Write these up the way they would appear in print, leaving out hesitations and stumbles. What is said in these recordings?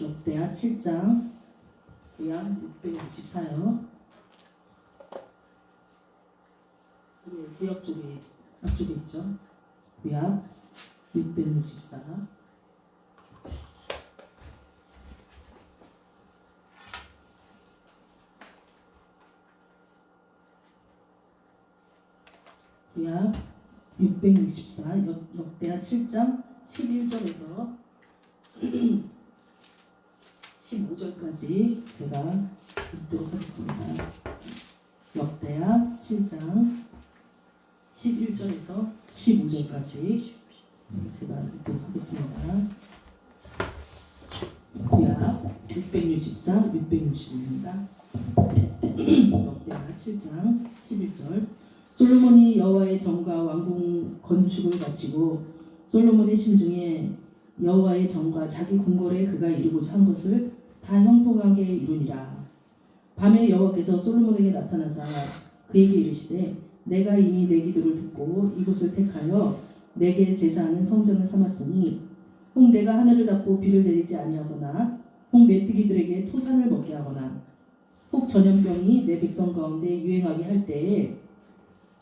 역대하 7장 구약 664요. 구약 쪽에 앞쪽에 있죠. 구약 664. 구약 664 역대하 7장 11절에서 15절까지 제가 읽도록 하겠습니다. 역대하 7장 11절에서 15절까지 제가 읽도록 하겠습니다. 구약 664, 665입니다. 역대하 7장 11절. 솔로몬이 여호와의 정과 왕궁 건축을 마치고 솔로몬의 심중에 여호와의 정과 자기 궁궐에 그가 이루고자 한 것을 다 형통하게 이루니라. 밤에 여호와께서 솔로몬에게 나타나사 그에게 이르시되 내가 이미 내 기도를 듣고 이곳을 택하여 내게 제사하는 성전을 삼았으니 혹 내가 하늘을 닫고 비를 내리지 아니하거나 혹 메뚜기들에게 토산을 먹게 하거나 혹 전염병이 내 백성 가운데 유행하게 할 때에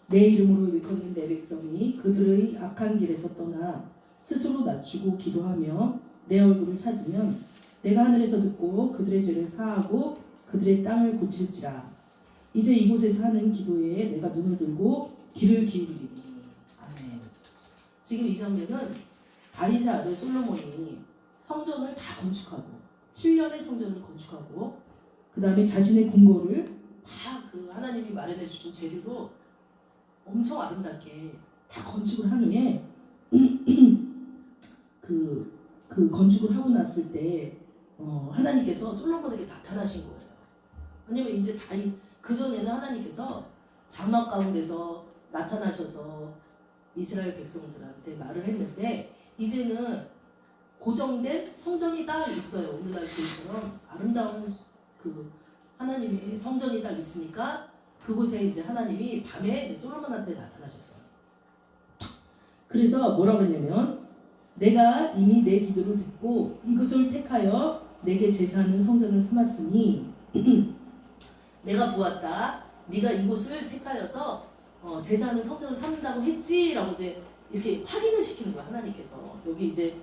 내 이름으로 일컫는 내 백성이 그들의 악한 길에서 떠나 스스로 낮추고 기도하며 내 얼굴을 찾으면 내가 하늘에서 듣고 그들의 죄를 사하고 그들의 땅을 고칠지라. 이제 이곳에서 하는 기도에 내가 눈을 들고 귀를 기울이리니. 아멘. 지금 이 장면은 다윗의 아들 솔로몬이 성전을 다 건축하고 7년의 성전을 건축하고 그 다음에 자신의 궁궐을 다 그 하나님이 마련해 주신 재료로 엄청 아름답게 다 건축을 한 후에 그 건축을 하고 났을 때 하나님께서 솔로몬에게 나타나신 거예요. 왜냐면 이제 다윗 그 전에는 하나님께서 장막 가운데서 나타나셔서 이스라엘 백성들한테 말을 했는데 이제는 고정된 성전이 딱 있어요. 오늘날 교회처럼 아름다운 그 하나님의 성전이 딱 있으니까 그곳에 이제 하나님이 밤에 이제 솔로몬한테 나타나셨어요. 그래서 뭐라 그랬냐면 내가 이미 내 기도를 듣고 이것을 택하여 내게 제사하는 성전을 삼았으니 내가 보았다. 네가 이곳을 택하여서 제사하는 성전을 삼는다고 했지라고 이제 이렇게 확인을 시키는 거야 하나님께서. 여기 이제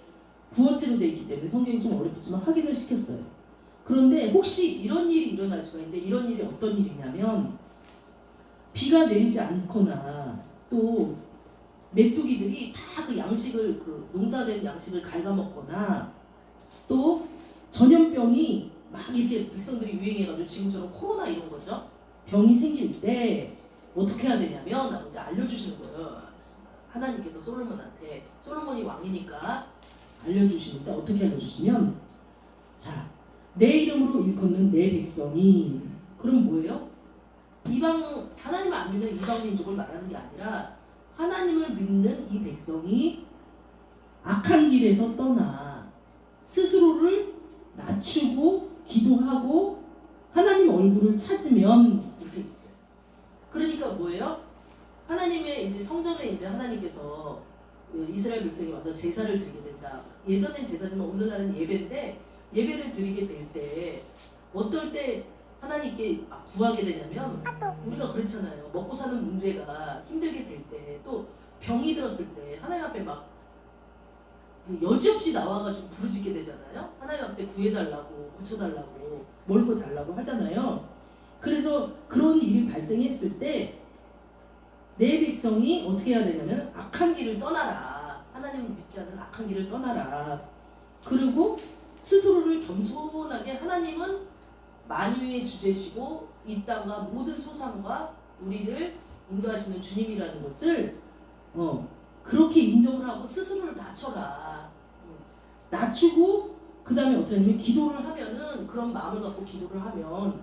구원체로 되어 있기 때문에 성경이 좀 어렵지만 확인을 시켰어요. 그런데 혹시 이런 일이 일어날 수가 있는데 이런 일이 어떤 일이냐면 비가 내리지 않거나 또 메뚜기들이 다 그 양식을 그 농사된 양식을 갉아먹거나 또 전염병이 막 이렇게 백성들이 유행해가지고 지금처럼 코로나 이런 거죠. 병이 생길 때 어떻게 해야 되냐면 라고 이제 알려주시는 거예요. 하나님께서 솔로몬한테. 솔로몬이 왕이니까 알려주시는데 어떻게 알려주시면 자, 내 이름으로 일컫는 내 백성이 그럼 뭐예요? 이방 하나님을 안 믿는 이방 민족을 말하는 게 아니라 하나님을 믿는 이 백성이 악한 길에서 떠나 스스로를 낮추고 기도하고 하나님 얼굴을 찾으면 이렇게 있어요. 그러니까 뭐예요? 하나님의 이제 성전에 이제 하나님께서 이스라엘 백성이 와서 제사를 드리게 된다. 예전엔 제사지만 오늘날은 예배인데 예배를 드리게 될 때 어떨 때 하나님께 구하게 되냐면 우리가 그렇잖아요. 먹고 사는 문제가 힘들게 될 때 또 병이 들었을 때 하나님 앞에 막 여지없이 나와가지고 부르짖게 되잖아요. 하나님 앞에 구해달라고 고쳐달라고 몰고 달라고 하잖아요. 그래서 그런 일이 발생했을 때 내 백성이 어떻게 해야 되냐면 악한 길을 떠나라. 하나님을 믿지 않는 악한 길을 떠나라. 그리고 스스로를 겸손하게 하나님은 만유의 주제시고 이 땅과 모든 소산과 우리를 인도하시는 주님이라는 것을 그렇게 인정을 하고 스스로를 낮춰라. 낮추고 그 다음에 어떻게 하냐면 기도를 하면은 그런 마음을 갖고 기도를 하면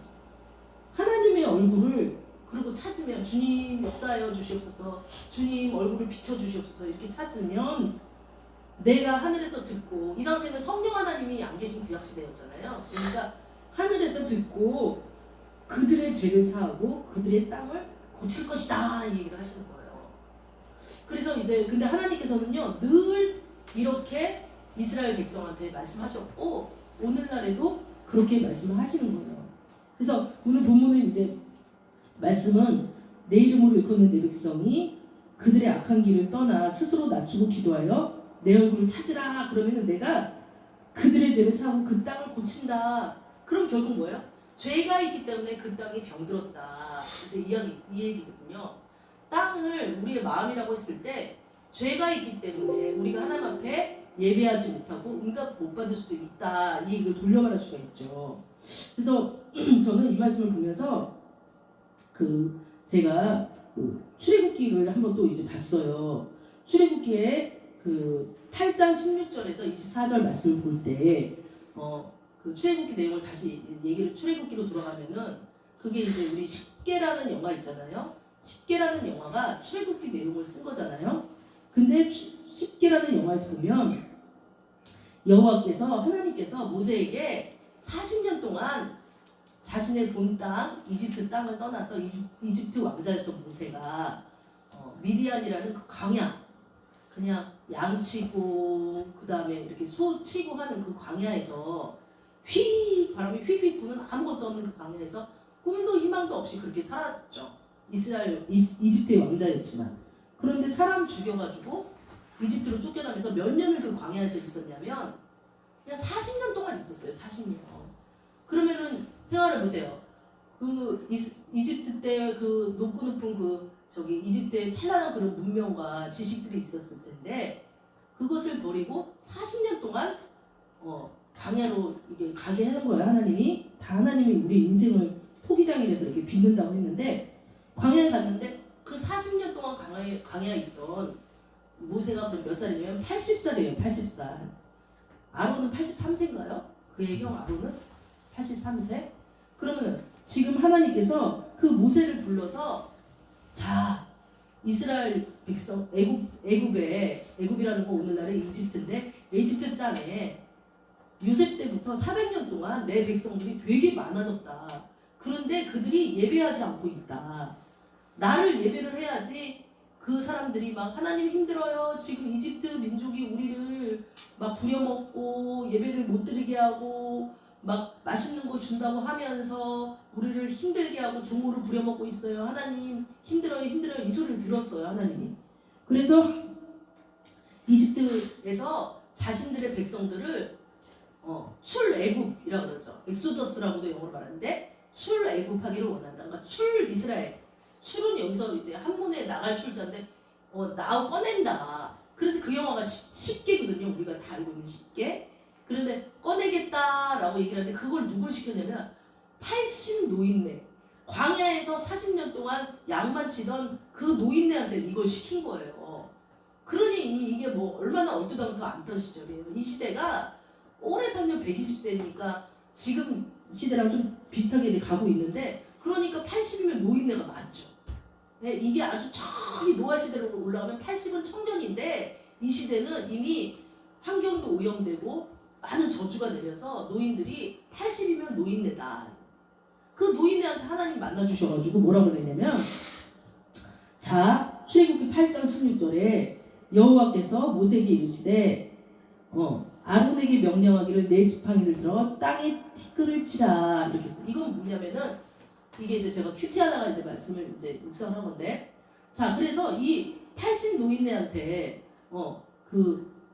하나님의 얼굴을 그리고 찾으면 주님 역사하여 주시옵소서 주님 얼굴을 비춰주시옵소서 이렇게 찾으면 내가 하늘에서 듣고 이 당시에는 성령 하나님이 안 계신 구약시대였잖아요. 그러니까 하늘에서 듣고 그들의 죄를 사하고 그들의 땅을 고칠 것이다 이 얘기를 하시는 거예요. 그래서 이제 근데 하나님께서는요 늘 이렇게 이스라엘 백성한테 말씀하셨고 오늘날에도 그렇게 말씀을 하시는 거예요. 그래서 오늘 본문은 이제 말씀은 내 이름으로 일컫는 내 백성이 그들의 악한 길을 떠나 스스로 낮추고 기도하여 내 얼굴을 찾으라. 그러면은 내가 그들의 죄를 사하고 그 땅을 고친다. 그럼 결국 뭐예요? 죄가 있기 때문에 그 땅이 병들었다. 이제 이 얘기거든요. 땅을 우리의 마음이라고 했을 때 죄가 있기 때문에 우리가 하나님 앞에 예배하지 못하고 응답 못 받을 수도 있다. 이 얘기를 돌려 말할 수가 있죠. 그래서 저는 이 말씀을 보면서 제가 출애굽기를 한번 또 이제 봤어요. 출애굽기에 8장 16절에서 24절 말씀을 볼 때 그 출애굽기 내용을 다시 얘기를 출애굽기로 돌아가면은 그게 이제 우리 십계라는 영화 있잖아요. 십계라는 영화가 출애굽기 내용을 쓴 거잖아요. 근데 십계라는 영화에서 보면 여호와께서 하나님께서 모세에게 40년 동안 자신의 본 땅 이집트 땅을 떠나서 이집트 왕자였던 모세가 미디안이라는 그 광야, 그냥 양치고 그 다음에 이렇게 소 치고 하는 그 광야에서 바람이 휘휘 부는 아무것도 없는 그 광야에서 꿈도 희망도 없이 그렇게 살았죠. 이집트의 왕자였지만. 그런데 사람 죽여가지고 이집트로 쫓겨나면서 몇 년을 그 광야에서 있었냐면 그냥 40년 동안 있었어요. 40년. 그러면은 생각을 해보세요. 이집트 때 높고 높은 이집트의 찬란한 그런 문명과 지식들이 있었을 텐데 그것을 버리고 40년 동안 광야로 이게 가게 하는 거예요. 하나님이 우리 인생을 포기장이 돼서 이렇게 빚는다고 했는데 광야에 갔는데 그 40년 동안 광야에 있던 모세가 몇 살이냐면 80살이에요. 80살. 아론은 83세인가요? 그의 형 아론은 83세? 그러면 지금 하나님께서 그 모세를 불러서 자, 이스라엘 백성 애굽이라는 거 오늘날의 이집트인데 이집트 땅에 요셉 때부터 400년 동안 내 백성들이 되게 많아졌다. 그런데 그들이 예배하지 않고 있다. 나를 예배를 해야지 그 사람들이 막 하나님 힘들어요. 지금 이집트 민족이 우리를 막 부려먹고 예배를 못 드리게 하고 막 맛있는 거 준다고 하면서 우리를 힘들게 하고 종으로 부려먹고 있어요. 하나님 힘들어요 이 소리를 들었어요. 하나님이. 그래서 이집트에서 자신들의 백성들을 출애굽이라고 그러죠. 엑소더스라고도 영어로 말하는데 출애굽하기를 원한다. 그러니까 출이스라엘. 출은 여기서 이제 한문에 나갈 출자인데 꺼낸다. 그래서 그 영화가 10개거든요. 우리가 다 알고 있는 10개. 그런데 꺼내겠다라고 얘기를 하는데 그걸 누굴 시켰냐면 80 노인네. 광야에서 40년 동안 양만 치던 그 노인네한테 이걸 시킨 거예요. 그러니 이게 뭐 얼마나 얼토당토 않던 시절이에요. 이 시대가 오래 살면 120세니까 지금 시대랑 좀 비슷하게 이제 가고 있는데 그러니까 80이면 노인네가 맞죠. 네, 이게 아주 저기 노아 시대로 올라가면 80은 청년인데 이 시대는 이미 환경도 오염되고 많은 저주가 내려서 노인들이 80이면 노인네다. 그 노인네한테 하나님 만나주셔가지고 뭐라고 그랬냐면 자 출애굽기 8장 16절에 여호와께서 모세에게 이르시되 아론에게 명령하기를 내 지팡이를 들어 땅에 티끌을 치라 이렇게 했어요. 이건 뭐냐면은 이게 이제 제가 큐티하다가 이제 말씀을 이제 묵상한 건데 자 그래서 이 80 노인네한테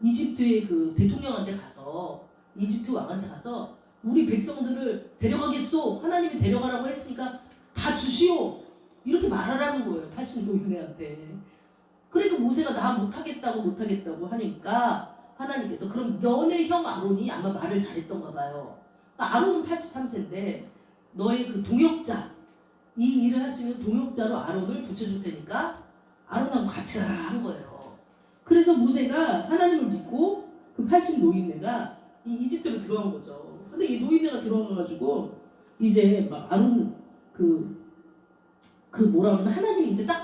이집트의 그 대통령한테 가서 이집트 왕한테 가서 우리 백성들을 데려가겠소. 하나님이 데려가라고 했으니까 다 주시오. 이렇게 말하라는 거예요. 80 노인네한테. 그러니까 모세가 나 못하겠다고 하니까 하나님께서 그럼 너네 형 아론이 아마 말을 잘했던가 봐요. 아론은 83세인데 너의 그 동역자 이 일을 할 수 있는 동역자로 아론을 붙여줄 테니까 아론하고 같이 가라 한 거예요. 그래서 모세가 하나님을 믿고 그 80 노인네가 이 이집트로 들어간 거죠. 근데 이 노인네가 들어가가지고 이제 막 아론 뭐라 그러면 하나님이 이제 딱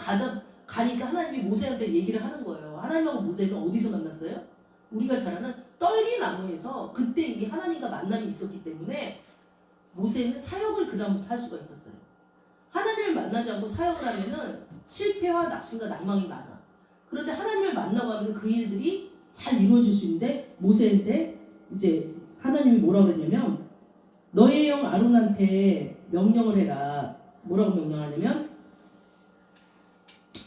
가니까 하나님이 모세한테 얘기를 하는 거예요. 하나님하고 모세는 어디서 만났어요? 우리가 잘 아는 떨기나무에서 그때 이미 하나님과 만남이 있었기 때문에 모세는 사역을 그다음부터 할 수가 있었어요. 하나님을 만나지 않고 사역을 하면은 실패와 낙심과 낭망이 많아. 그런데 하나님을 만나고 하면 그 일들이 잘 이루어질 수 있는데 모세한테 이제 하나님이 뭐라 그랬냐면 너의 형 아론한테 명령을 해라. 뭐라고 명령하냐면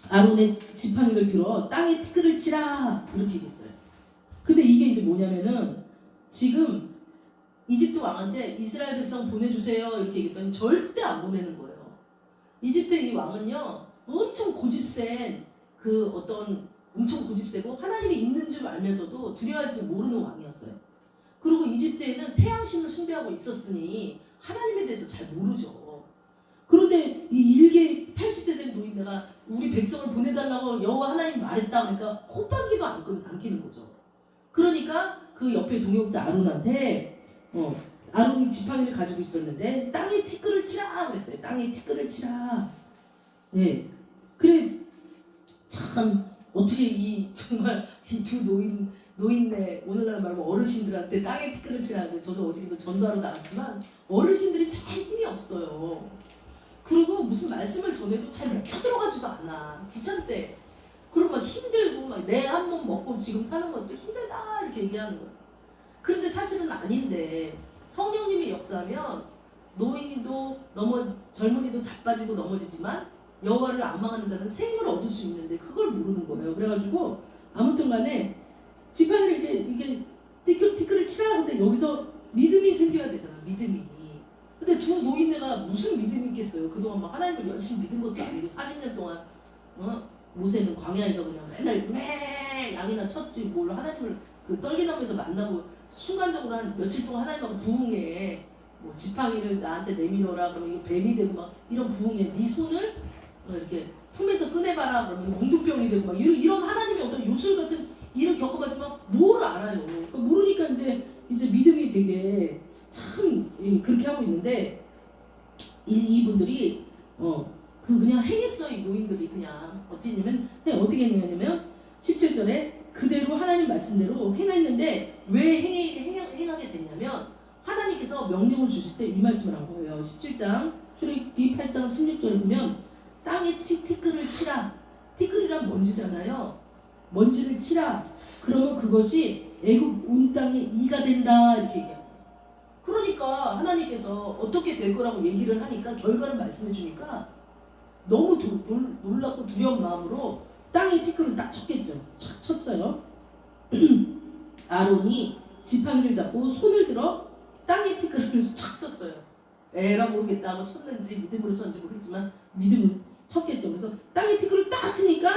아론의 지팡이를 들어 땅에 티끌을 치라 이렇게 얘기했어요. 근데 이게 이제 뭐냐면은 지금 이집트 왕한테 이스라엘 백성 보내주세요 이렇게 얘기했더니 절대 안 보내는 거예요. 이집트 이 왕은요 엄청 고집센 그 어떤 엄청 고집세고 하나님이 있는 줄 알면서도 두려워할 줄 모르는 왕이었어요. 그리고 이집트에는 태양신을 숭배하고 있었으니 하나님에 대해서 잘 모르죠. 그런데 이 일개 80세 된 노인네가 우리 백성을 보내달라고 여호와 하나님 말했다 그러니까 콧방귀도 안 끼는 거죠. 그러니까 그 옆에 동역자 아론한테 아론이 지팡이를 가지고 있었는데 땅에 티끌을 치라 그랬어요. 땅에 티끌을 치라. 네. 그래 참 어떻게 이 정말 이 두 노인네 오늘날 말하면 어르신들한테 땅에 티끌을 치라는데 저도 어저께도 전도하러 나갔지만 어르신들이 참 힘이 없어요. 그리고 무슨 말씀을 전해도 잘 먹혀 들어가지도 않아. 귀찮대. 그리고 막 힘들고 막 내 한 몸 먹고 지금 사는 것도 힘들다 이렇게 얘기하는 거야. 그런데 사실은 아닌데 성령님이 역사하면 노인이도 젊은이도 자빠지고 넘어지지만 여호와를 앙망하는 자는 새 힘을 얻을 수 있는데 그걸 모르는 거예요. 그래가지고 아무튼간에 지팡이를 이게 티끌을 치라고 하는데 여기서 믿음이 생겨야 되잖아. 믿음이. 근데 두 노인네가 무슨 믿음이 있겠어요. 그동안 막 하나님을 열심히 믿은 것도 아니고 40년 동안 모세는 광야에서 그냥 맨날 매 양이나 쳤지 뭘 하나님을 그 떨기나무에서 만나고 순간적으로 한 며칠 동안 하나님하고 부흥해. 뭐 지팡이를 나한테 내밀어라 그러면 이거 뱀이 되고 막 이런 부흥해. 네 손을 이렇게 품에서 꺼내봐라 그러면 웅두병이 되고 막 이런 하나님의 어떤 요술 같은 일을 겪어봤지만 뭘 알아요. 그러니까 모르니까 이제 믿음이 되게 참 그렇게 하고 있는데 이분들이 그 그냥 행했어. 이 노인들이 그냥 어떻게 했냐면 17절에 그대로 하나님 말씀대로 행했는데 왜 행하게 됐냐면 하나님께서 명령을 주실 때 이 말씀을 한 거예요. 17장 출애굽기 8장 16절에 보면 땅에 티끌을 치라. 티끌이란 먼지잖아요. 먼지를 치라. 그러면 그것이 애굽 온 땅에 이가 된다 이렇게 얘기해요. 그러니까 하나님께서 어떻게 될 거라고 얘기를 하니까 결과를 말씀해 주니까 너무 놀랍고 두려운 마음으로 땅에 티끌을 딱 쳤겠죠. 착 쳤어요. 아론이 지팡이를 잡고 손을 들어 땅에 티끌을 착 쳤어요. 에라 모르겠다 하고 쳤는지 믿음으로 쳤는지 모르겠지만 믿음으로 쳤겠죠. 그래서 땅에 티끌을 딱 치니까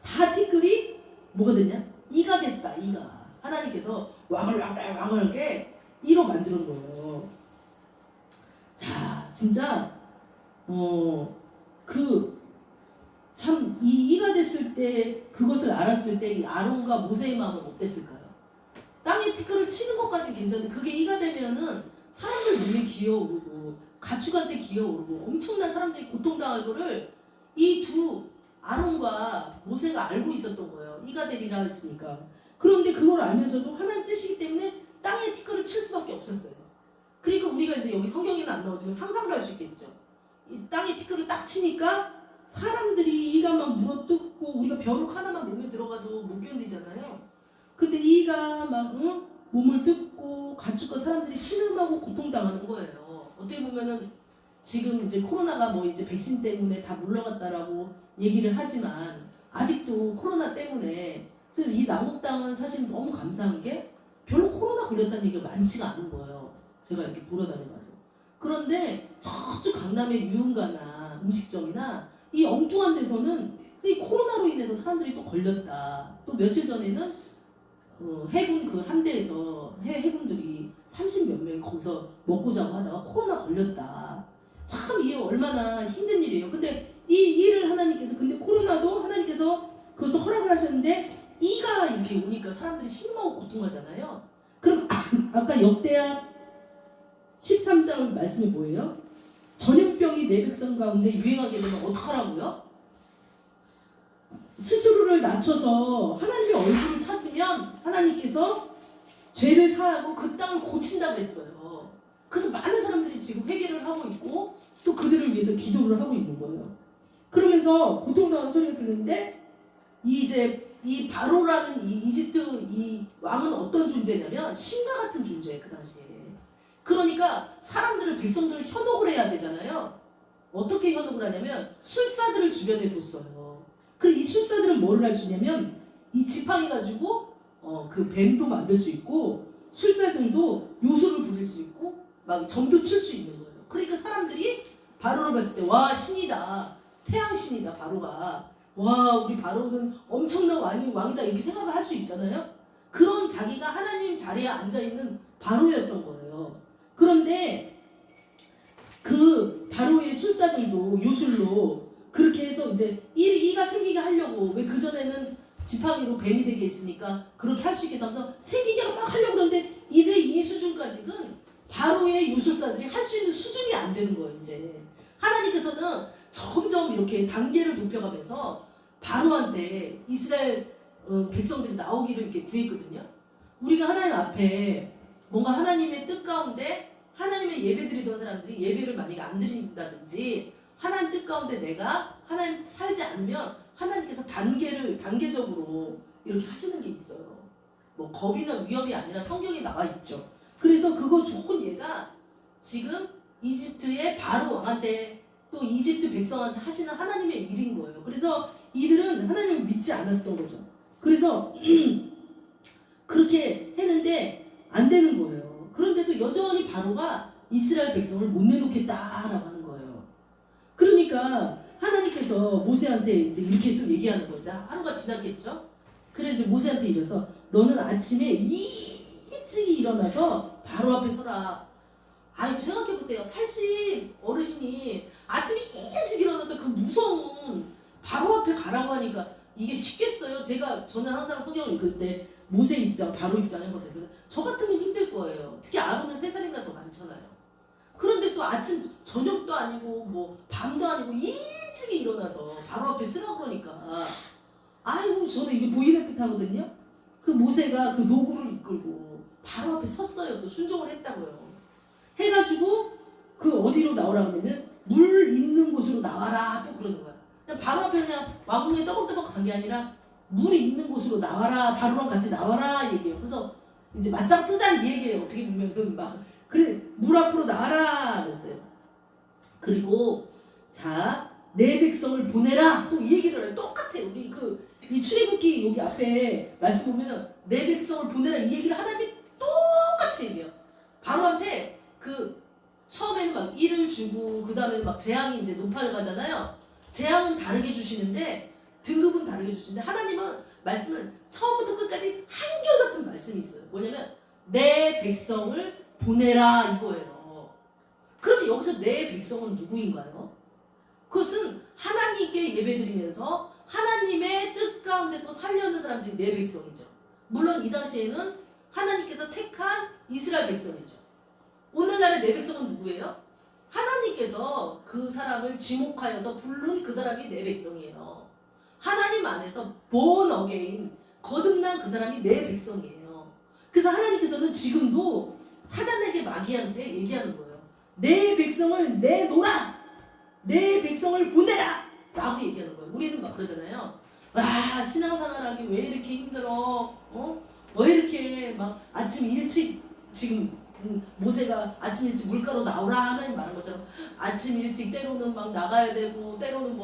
다 티끌이 뭐가 됐냐? 이가 됐다. 이가. 하나님께서 와글와글하게 이로 만드는 거예요. 자, 진짜 참 이가 됐을 때 그것을 알았을 때 이 아론과 모세의 마음은 어땠을까요? 땅에 티끌을 치는 것까지 괜찮은데 그게 이가 되면은 사람들 눈에 기어오르고 가축한테 기어오르고 엄청난 사람들이 고통당할 거를 이 두 아론과 모세가 알고 있었던 거예요. 이가 되리라 했으니까. 그런데 그걸 알면서도 하나님 뜻이기 때문에 땅에 티끌을 칠 수밖에 없었어요. 그러니까 우리가 이제 여기 성경에는 안 나오지만 상상을 할 수 있겠죠. 이 땅에 티끌을 딱 치니까 사람들이 이가 막 물어뜯고 우리가 벼룩 하나만 몸에 들어가도 못 견디잖아요. 근데 이가 막 몸을 뜯고 가축과 사람들이 신음하고 고통당하는 거예요. 어떻게 보면은 지금 이제 코로나가 뭐 이제 백신 때문에 다 물러갔다라고 얘기를 하지만 아직도 코로나 때문에 그래서 이 남북 땅은 사실 너무 감사한 게 별로 코로나 걸렸다는 얘기가 많지가 않은 거예요. 제가 이렇게 돌아다녀가지고. 그런데 저쪽 강남의 유흥가나 음식점이나 이 엉뚱한 데서는 이 코로나로 인해서 사람들이 또 걸렸다. 또 며칠 전에는 해군 그 함대에서 해군들이 30몇 명이 거기서 먹고 자고 하다가 코로나 걸렸다. 참 이게 얼마나 힘든 일이에요. 근데 이 일을 하나님께서 근데 코로나도 하나님께서 그것을 허락을 하셨는데 이가 이렇게 오니까 사람들이 신음하고 고통하잖아요. 그럼 아까 역대하 13장 말씀이 뭐예요? 전염병이 내 백성 가운데 유행하게 되면 어떡하라고요? 스스로를 낮춰서 하나님의 얼굴을 찾으면 하나님께서 죄를 사하고 그 땅을 고친다고 했어요. 그래서 많은 사람들이 지금 회개를 하고 있고 또 그들을 위해서 기도를 하고 있는 거예요. 그러면서 고통당하는 소리가 들리는데 이제 이 바로라는 이 이집트 이 왕은 어떤 존재냐면 신과 같은 존재예요, 그 당시에. 그러니까 사람들을 백성들을 현혹을 해야 되잖아요. 어떻게 현혹을 하냐면 술사들을 주변에 뒀어요. 그리고 이 술사들은 뭐를 할 수 있냐면 이 지팡이 가지고 그 뱀도 만들 수 있고 술사들도 요소를 부릴 수 있고 막 점도 칠 수 있는 거예요. 그러니까 사람들이 바로를 봤을 때 와 신이다, 태양신이다 바로가. 와 우리 바로는 엄청난 왕이다 이렇게 생각을 할 수 있잖아요. 그런 자기가 하나님 자리에 앉아있는 바로였던 거예요. 그런데 그 바로의 술사들도 요술로 그렇게 해서 이제 이가 생기게 하려고, 왜 그전에는 지팡이로 뱀이 되게 했으니까 그렇게 할 수 있겠다 하면서 생기게 막 하려고 그러는데 이제 이 수준까지는 바로의 요술사들이 할 수 있는 수준이 안 되는 거예요. 이제 하나님께서는 점점 이렇게 단계를 높여가면서 바로한테 이스라엘 백성들이 나오기를 이렇게 구했거든요. 우리가 하나님 앞에 뭔가 하나님의 뜻 가운데 하나님의 예배 드리던 사람들이 예배를 만약에 안 드린다든지 하나님 뜻 가운데 내가 하나님 살지 않으면 하나님께서 단계적으로 이렇게 하시는 게 있어요. 뭐 겁이나 위협이 아니라 성경에 나와 있죠. 그래서 그거 조금 얘가 지금 이집트의 바로 왕한테 또 이집트 백성한테 하시는 하나님의 일인 거예요. 그래서 이들은 하나님을 믿지 않았던 거죠. 그래서 그렇게 했는데 안 되는 거예요. 그런데도 여전히 바로가 이스라엘 백성을 못 내놓겠다라고 하는 거예요. 그러니까 하나님께서 모세한테 이제 이렇게 또 얘기하는 거죠. 하루가 지났겠죠? 그래 이제 모세한테 이래서 너는 아침에 일찍 일어나서 바로 앞에 서라. 아이고 생각해보세요. 80 어르신이 아침에 일찍 일어나서 그 무서운 바로 앞에 가라고 하니까 이게 쉽겠어요? 저는 항상 성경을 읽을 때 모세 입장, 바로 입장에 거든요. 저 같으면 힘들 거예요. 특히 아론은 3살이나 더 많잖아요. 그런데 또 아침, 저녁도 아니고 뭐 밤도 아니고 일찍 일어나서 바로 앞에 쓰라고 그러니까 아이고 저는 이게 보이는 듯 하거든요. 그 모세가 그 노구를 이끌고 바로 앞에 섰어요. 또 순종을 했다고요. 해가지고 그 어디로 나오라 그러면 물 있는 곳으로 나와라 또 그러는 거야. 그냥 바로 앞에 그냥 와궁에 떠벅떠벅 간 게 아니라 물이 있는 곳으로 나와라, 바로랑 같이 나와라 얘기해요. 그래서 이제 맞짱 뜨자는 얘기예요. 어떻게 보면 그래 물 앞으로 나와라 그랬어요. 그리고 자 내 백성을 보내라 또 이 얘기를 해요. 똑같아요. 우리 이 출애굽기 여기 앞에 말씀 보면은 내 백성을 보내라 이 얘기를 하나님이 똑같이 얘기해요. 바로한테 처음에는 막 일을 주고 그 다음에 막 재앙이 이제 높아가잖아요. 재앙은 다르게 주시는데 등급은 다르게 주시는데 하나님은 말씀은 처음부터 끝까지 한결같은 말씀이 있어요. 뭐냐면 내 백성을 보내라 이거예요. 그럼 여기서 내 백성은 누구인가요? 그것은 하나님께 예배드리면서 하나님의 뜻 가운데서 살려는 사람들이 내 백성이죠. 물론 이 당시에는 하나님께서 택한 이스라엘 백성이죠. 오늘날의 내 백성은 누구예요? 하나님께서 그 사람을 지목하여서 부른 그 사람이 내 백성이에요. 하나님 안에서 born again, 거듭난 그 사람이 내 백성이에요. 그래서 하나님께서는 지금도 사단에게 마귀한테 얘기하는 거예요. 내 백성을 내놓으라! 내 백성을 보내라! 라고 얘기하는 거예요. 우리는 막 그러잖아요. 와 신앙생활하기 왜 이렇게 힘들어? 왜 이렇게 막 아침 일찍 지금 모세가 아침 일찍 물가로 나오라 하나님 말한 것처럼 아침 일찍 때로는 막 나가야 되고 때로는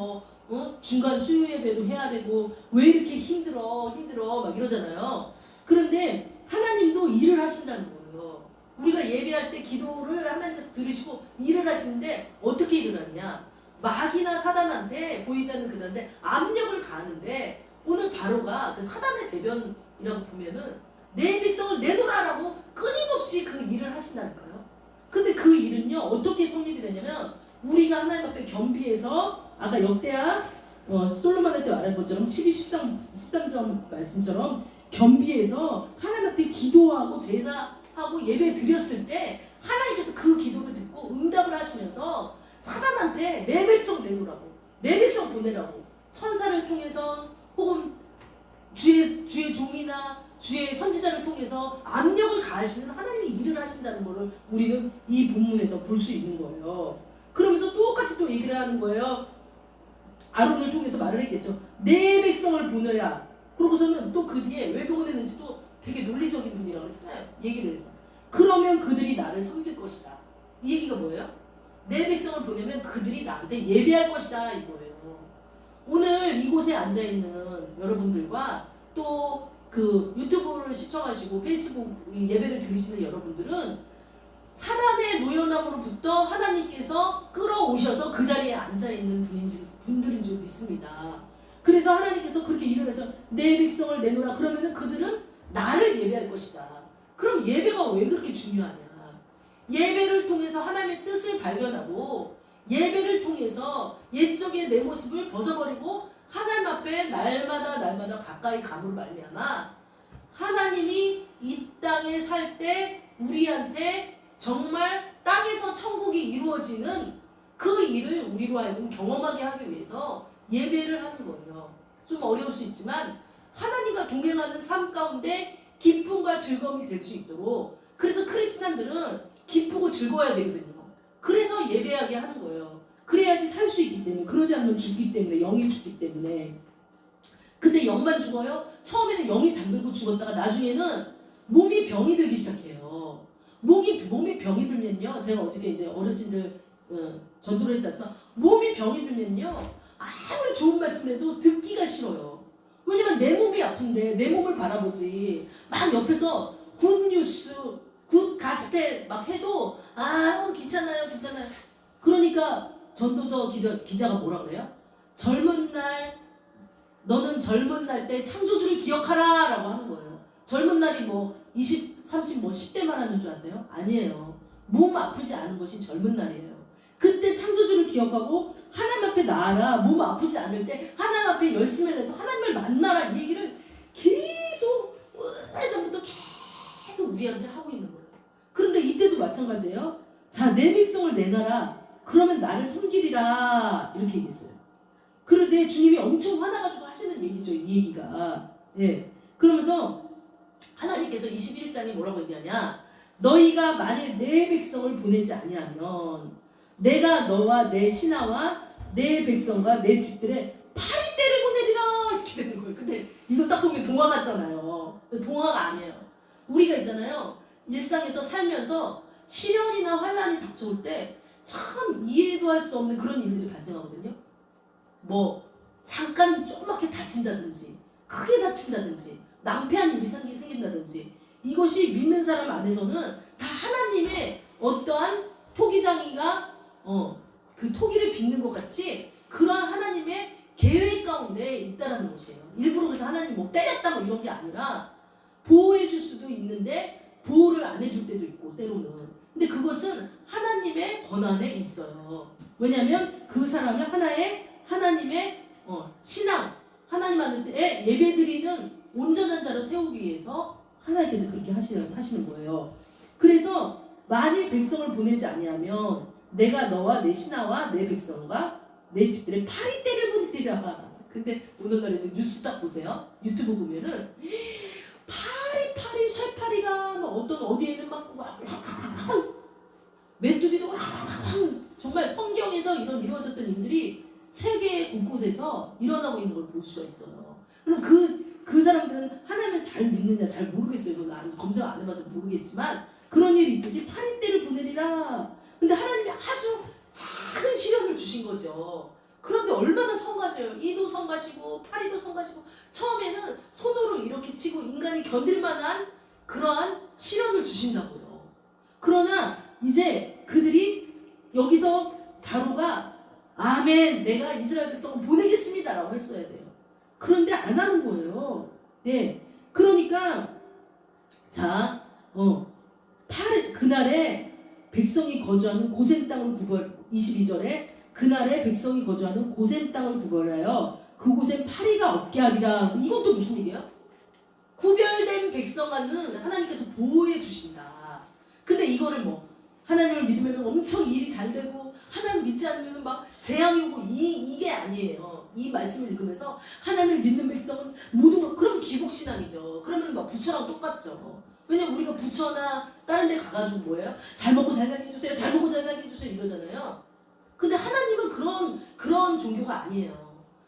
중간 수요 예배도 해야 되고 왜 이렇게 힘들어 막 이러잖아요. 그런데 하나님도 일을 하신다는 거예요. 우리가 예배할 때 기도를 하나님께서 들으시고 일을 하시는데 어떻게 일을 하냐? 마귀나 사단한테 보이지 않는 그들한테 압력을 가하는데 오늘 바로가 그 사단의 대변이라고 보면은 내 백성을 내놓으라라고 끊임없이 그 일을 하신다니까요. 근데 그 일은요 어떻게 성립이 되냐면 우리가 하나님 앞에 겸비해서 아까 역대하 솔로몬한테 말한 것처럼 13점 말씀처럼 겸비해서 하나님 앞에 기도하고 제사하고 예배 드렸을 때 하나님께서 그 기도를 듣고 응답을 하시면서 사단한테 내 백성 내놓으라고 내 백성 보내라고 천사를 통해서 혹은 주의 종이나 주의 선지자를 통해서 압력을 가하시는 하나님이 일을 하신다는 것을 우리는 이 본문에서 볼 수 있는 거예요. 그러면서 똑같이 또 얘기를 하는 거예요. 아론을 통해서 말을 했겠죠. 내 백성을 보내라. 그러고서는 또 그 뒤에 왜 보냈는지 또 되게 논리적인 분이라고 했잖아요. 얘기를 해서. 그러면 그들이 나를 섬길 것이다. 이 얘기가 뭐예요? 내 백성을 보내면 그들이 나한테 예배할 것이다 이거예요. 오늘 이곳에 앉아있는 여러분들과 또 그 유튜브를 시청하시고 페이스북 예배를 들으시는 여러분들은 사단의 노연함으로부터 하나님께서 끌어오셔서 그 자리에 앉아있는 분들인 줄 믿습니다. 그래서 하나님께서 그렇게 일어나서 내 백성을 내놓으라 그러면은 그들은 나를 예배할 것이다. 그럼 예배가 왜 그렇게 중요하냐? 예배를 통해서 하나님의 뜻을 발견하고 예배를 통해서 옛적의 내 모습을 벗어버리고 하나님 앞에 날마다 가까이 감으로 말미암아 하나님이 이 땅에 살 때 우리한테 정말 땅에서 천국이 이루어지는 그 일을 우리로 하여금 경험하게 하기 위해서 예배를 하는 거예요. 좀 어려울 수 있지만 하나님과 동행하는 삶 가운데 기쁨과 즐거움이 될 수 있도록 그래서 크리스찬들은 기쁘고 즐거워야 되거든요. 그래서 예배하게 하는 거예요. 그래야지 살 수 있기 때문에. 그러지 않으면 죽기 때문에. 영이 죽기 때문에. 근데 영만 죽어요? 처음에는 영이 잠들고 죽었다가 나중에는 몸이 병이 들기 시작해요. 몸이 병이 들면요. 제가 어저께 이제 어르신들 전도를 했다지만 몸이 병이 들면요. 아무리 좋은 말씀을 해도 듣기가 싫어요. 왜냐면 내 몸이 아픈데 내 몸을 바라보지. 막 옆에서 굿 뉴스, 굿 가스펠 막 해도 귀찮아요. 그러니까 전도서 기자가 뭐라 그래요? 너는 젊은 날 때 창조주를 기억하라 라고 하는 거예요. 젊은 날이 뭐 20, 30, 뭐 10대만 하는 줄 아세요? 아니에요. 몸 아프지 않은 것이 젊은 날이에요. 그때 창조주를 기억하고 하나님 앞에 나아라. 몸 아프지 않을 때 하나님 앞에 열심히 해서 하나님을 만나라. 이 얘기를 계속 오래전부터 계속 우리한테 하고 있는 거예요. 그런데 이때도 마찬가지예요. 자, 내 백성을 내놔라. 그러면 나를 섬기리라. 이렇게 얘기했어요. 그런데 주님이 엄청 화나가지고 하시는 얘기죠. 이 얘기가. 예. 그러면서 하나님께서 21장에 뭐라고 얘기하냐. 너희가 만일 내 백성을 보내지 아니하면 내가 너와 내 신하와 내 백성과 내 집들에 파리떼를 보내리라. 이렇게 되는 거예요. 근데 이거 딱 보면 동화 같잖아요. 동화가 아니에요. 우리가 있잖아요. 일상에서 살면서 시련이나 환난이 닥쳐올 때 참 이해도 할 수 없는 그런 일들이 발생하거든요. 뭐 잠깐 조그맣게 다친다든지 크게 다친다든지 낭패한 일이 생긴다든지 이것이 믿는 사람 안에서는 다 하나님의 어떠한 토기장이가 그 토기를 빚는 것 같이 그러한 하나님의 계획 가운데 있다라는 것이에요. 일부러 그래서 하나님 뭐 때렸다 뭐 이런 게 아니라 보호해 줄 수도 있는데 보호를 안 해줄 때도 있고 때로는. 근데 그것은 하나님의 권한에 있어요. 왜냐하면 그 사람을 하나님의 신앙, 하나님한테 예배드리는 온전한 자로 세우기 위해서 하나님께서 그렇게 하시는 거예요. 그래서 만일 백성을 보내지 아니하면 내가 너와 내 신하와 내 백성과 내 집들의 파리떼를 보내리라. 근데 오늘날에는 뉴스 딱 보세요. 유튜브 보면은 파리 쇠파리가 막 어디에는 막 메뚜기도 정말 성경에서 이루어졌던 일들이 세계 곳곳에서 일어나고 있는 걸 볼 수가 있어요. 그럼 그 사람들은 하나님을 잘 믿느냐 잘 모르겠어요. 나는 검색 안 해봐서 모르겠지만 그런 일이 있듯이 파리떼를 보내리라. 근데 하나님이 아주 작은 시련을 주신 거죠. 그런데 얼마나 성가셔요. 이도 성가시고 파리도 성가시고 처음에는 손으로 이렇게 치고 인간이 견딜 만한 그러한 시련을 주신다고요. 그러나 이제 그들이 여기서 바로가 아멘 내가 이스라엘 백성을 보내겠습니다 라고 했어야 돼요. 그런데 안 하는 거예요. 네. 그러니까 자 그날에 백성이 거주하는 고센 땅을 22절에 그날에 백성이 거주하는 고센 땅을 구별하여 그곳에 파리가 없게 하리라. 이것도 무슨 얘기예요? 구별된 백성은 하나님께서 보호해 주신다. 근데 이거를 뭐 하나님을 믿으면 엄청 일이 잘 되고 하나님 믿지 않으면 막 재앙이 오고 이게 아니에요. 이 말씀을 읽으면서 하나님을 믿는 백성은 모든 것 그러면 기복신앙이죠. 그러면 막 부처랑 똑같죠. 왜냐면 우리가 부처나 다른 데 가가지고 뭐예요? 잘 먹고 잘 살게 해주세요. 잘 먹고 잘 살게 해주세요. 이러잖아요. 근데 하나님은 그런 종교가 아니에요.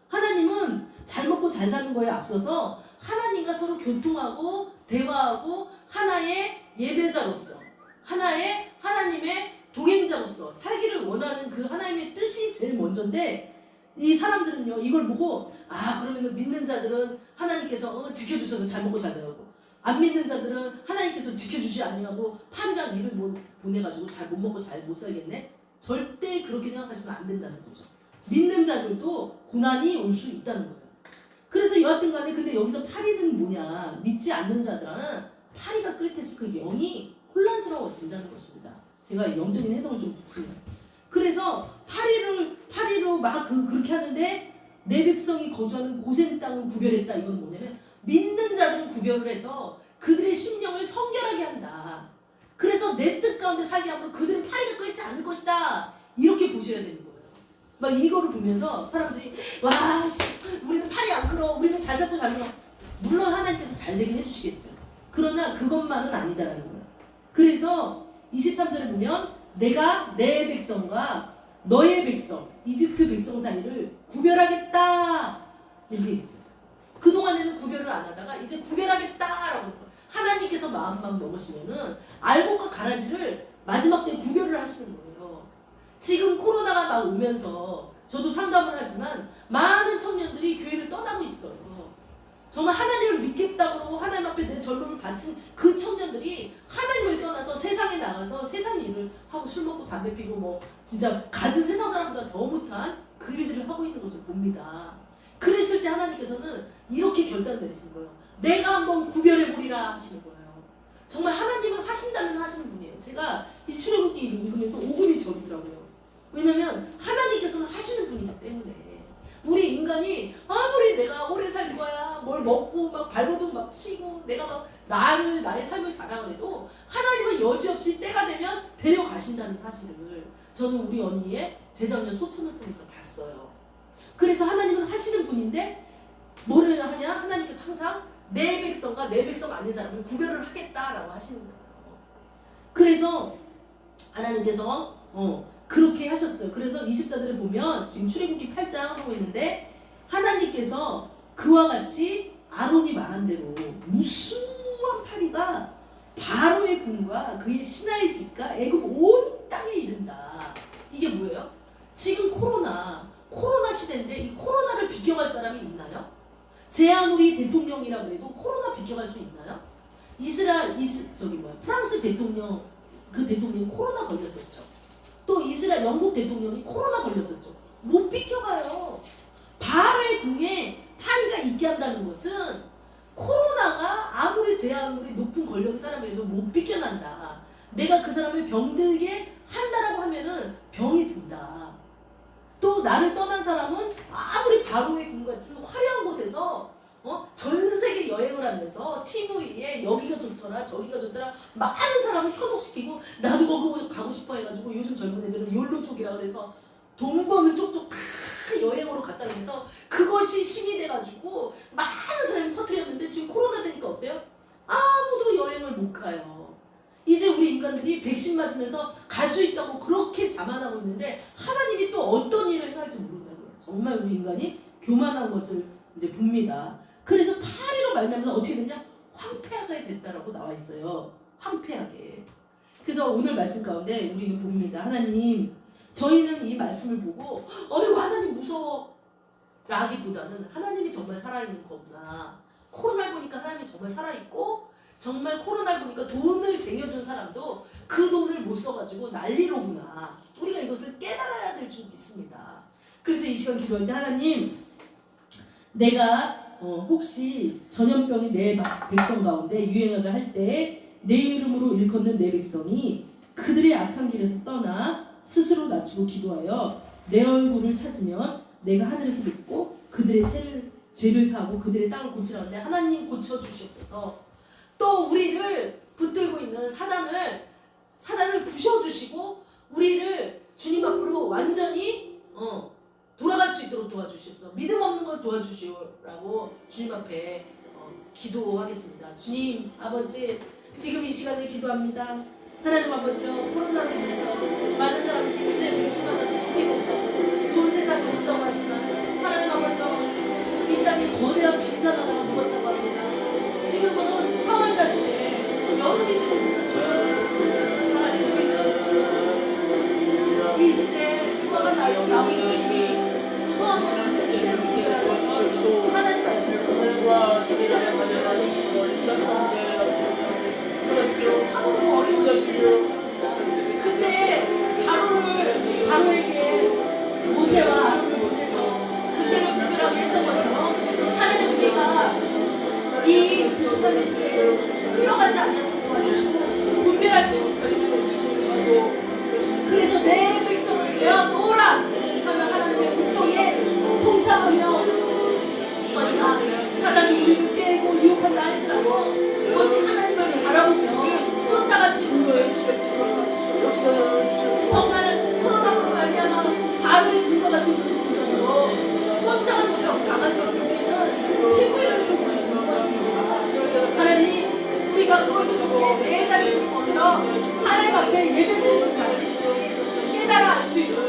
하나님은 잘 먹고 잘 사는 거에 앞서서 하나님과 서로 교통하고 대화하고 하나의 예배자로서 하나의 하나님의 동행자로서 살기를 원하는 그 하나님의 뜻이 제일 먼저인데 이 사람들은요 이걸 보고 그러면은 믿는 자들은 하나님께서 지켜주셔서 잘 먹고 잘 자라고 안 믿는 자들은 하나님께서 지켜주지 아니하고 팔이랑 이를 보내가지고 잘 못 먹고 잘 못 살겠네. 절대 그렇게 생각하시면 안 된다는 거죠. 믿는 자들도 고난이 올 수 있다는 거예요. 그래서 여하튼 간에 근데 여기서 파리는 뭐냐, 믿지 않는 자들은 파리가 끓 때 그 영이 혼란스러워진다는 것입니다. 제가 영적인 해석을 좀 붙이면 그래서 파리로 막 그렇게 하는데 내 백성이 거주하는 고센 땅을 구별했다. 이건 뭐냐면 믿는 자들은 구별을 해서 그들의 심령을 성결하게 한다. 그래서 내 뜻 가운데 살게 함으로 그들은 파리가 끓지 않을 것이다. 이렇게 보셔야 되는 거예요. 막 이거를 보면서 사람들이 우리는 팔이 안 끓어. 우리는 잘 살고 잘 살아. 물론 하나님께서 잘 되게 해주시겠죠. 그러나 그것만은 아니다라는 거예요. 그래서 23절에 보면 내가 내 백성과 너의 백성, 이집트 백성 사이를 구별하겠다. 이렇게 있어요. 그동안에는 구별을 안 하다가 이제 구별하겠다라고 하나님께서 마음만 먹으시면은 알곡과 가라지를 마지막 때 구별을 하시는 거예요. 지금 코로나가 막 오면서 저도 상담을 하지만 많은 청년들이 교회를 떠나고 있어요. 정말 하나님을 믿겠다고 하나님 앞에 내 전부를 바친 그 청년들이 하나님을 떠나서 세상에 나가서 세상 일을 하고 술 먹고 담배 피고 뭐 진짜 가진 세상 사람보다 더 못한 그 일들을 하고 있는 것을 봅니다. 그랬을 때 하나님께서는 이렇게 결단 내리시는 거예요. 내가 한번 구별해보리라 하시는 거예요. 정말 하나님은 하신다면 하시는 분이에요. 제가 이 출애굽기 읽으면서 오금이 저리더라고요. 왜냐면 하나님께서는 하시는 분이기 때문에 우리 인간이 아무리 내가 오래 살 거야 뭘 먹고 막 발버둥 막 치고 내가 막 나의 삶을 자랑을 해도 하나님은 여지없이 때가 되면 데려가신다는 사실을 저는 우리 언니의 재작년 소천을 통해서 봤어요. 그래서 하나님은 하시는 분인데 뭐를 하냐? 하나님께서 항상 내 백성과 내 백성 아닌 사람을 구별을 하겠다라고 하시는 거예요. 그래서 하나님께서 그렇게 하셨어요. 그래서 24절에 보면 지금 출애굽기 8장 하고 있는데 하나님께서 그와 같이 아론이 말한 대로 무수한 파리가 바로의 궁과 그의 신하의 집과 애굽 온 땅에 이른다. 이게 뭐예요? 지금 코로나 시대인데 이 코로나를 비껴갈 사람이 있나요? 제 아무리 대통령이라고 해도 코로나 비껴갈 수 있나요? 프랑스 대통령 그 대통령이 코로나 걸렸었죠. 또 영국 대통령이 코로나 걸렸었죠. 못 비켜가요. 바로의 궁에 파리가 있게 한다는 것은 코로나가 아무리 높은 권력의 사람이라도 못 비껴난다. 내가 그 사람을 병들게 한다라고 하면은 병이 든다. 또 나를 떠난 사람은 아무리 바로의 궁같이 화려한 곳에서 전 세계 여행을 하면서 TV에 여기가 좋더라 저기가 좋더라 많은 사람을 현혹시키고 나도 거기 가고 싶어 해가지고 요즘 젊은 애들은 욜로족이라 그래서 돈 버는 쪽쪽 큰 여행으로 갔다 그래서 그것이 신이 돼가지고 많은 사람이 퍼뜨렸는데 지금 코로나 되니까 어때요? 아무도 여행을 못 가요. 이제 우리 인간들이 백신 맞으면서 갈 수 있다고 그렇게 자만하고 있는데 하나님이 또 어떤 일을 행할지 모른다고요. 정말 우리 인간이 교만한 것을 이제 봅니다. 그래서 파리로 말미암아서 어떻게 됐냐? 황폐하게 됐다라고 나와 있어요. 황폐하게. 그래서 오늘 말씀 가운데 우리는 봅니다. 하나님, 저희는 이 말씀을 보고 어이구 하나님 무서워 라기보다는 하나님이 정말 살아있는 거구나. 코로나를 보니까 하나님이 정말 살아있고 정말 코로나를 보니까 돈을 쟁여준 사람도 그 돈을 못 써가지고 난리로구나. 우리가 이것을 깨달아야 될 줄 믿습니다. 그래서 이 시간 기도할 때 하나님, 내가 혹시 전염병이 내 백성 가운데 유행하게 할 때 내 이름으로 일컫는 내 백성이 그들의 악한 길에서 떠나 스스로 낮추고 기도하여 내 얼굴을 찾으면 내가 하늘에서 듣고 그들의 죄를 사하고 그들의 땅을 고치라는데 하나님 고쳐주시옵소서. 또 우리를 붙들고 있는 사단을 부셔주시고 우리를 주님 앞으로 완전히 돌아갈 수 있도록 도와주시옵소서. 믿음 없는 걸 도와주시오라고 주님 앞에 기도하겠습니다. 주님 아버지, 지금 이 시간에 기도합니다. 하나님 아버지요, 코로나로 인해서 많은 사람들이 이제 백신 맞아서 좋게 못하고 좋은 세상에 온다고 하지만 하나님 아버지요, 이 땅에 거대한 빈사나라가 묵었다고 합니다. 이 시대에 누가가 나오는 일이 무서운 것을 시대를 보여야 돼요. 하나님 말씀으로 시대를 보여야 있습니다. 지금 참으로 어려운 시대에 살고 있습니다. 근데 바로에게 모세와 아론을 보내서 그때를 분별하게 했던 것처럼 하나님 우리가 이 불신앙의 시대에 흘러가지 않는 도와주시고 분별할 수 있는 저희가 되주시고 그래서 내 백성을 내어놓으라 하면 하나님의 백성에 동참하며 저희가 사단이 우리를 깨고 유혹한다 할지라도 오직 하나님을 바라보며 쫓아갈 수 있는 저희를 주시옵소서. 정말 코로나로 말미암아 바로의 불과 같은 그런 꼼짝을 못하고 당하는 것을 우리는 TV를 보고 있는 것입니다. 하나님 우리가 그것을 보고 내 자신을 먼저 하나님 앞에 예배드리는 자를 깨달아 알 수 있도록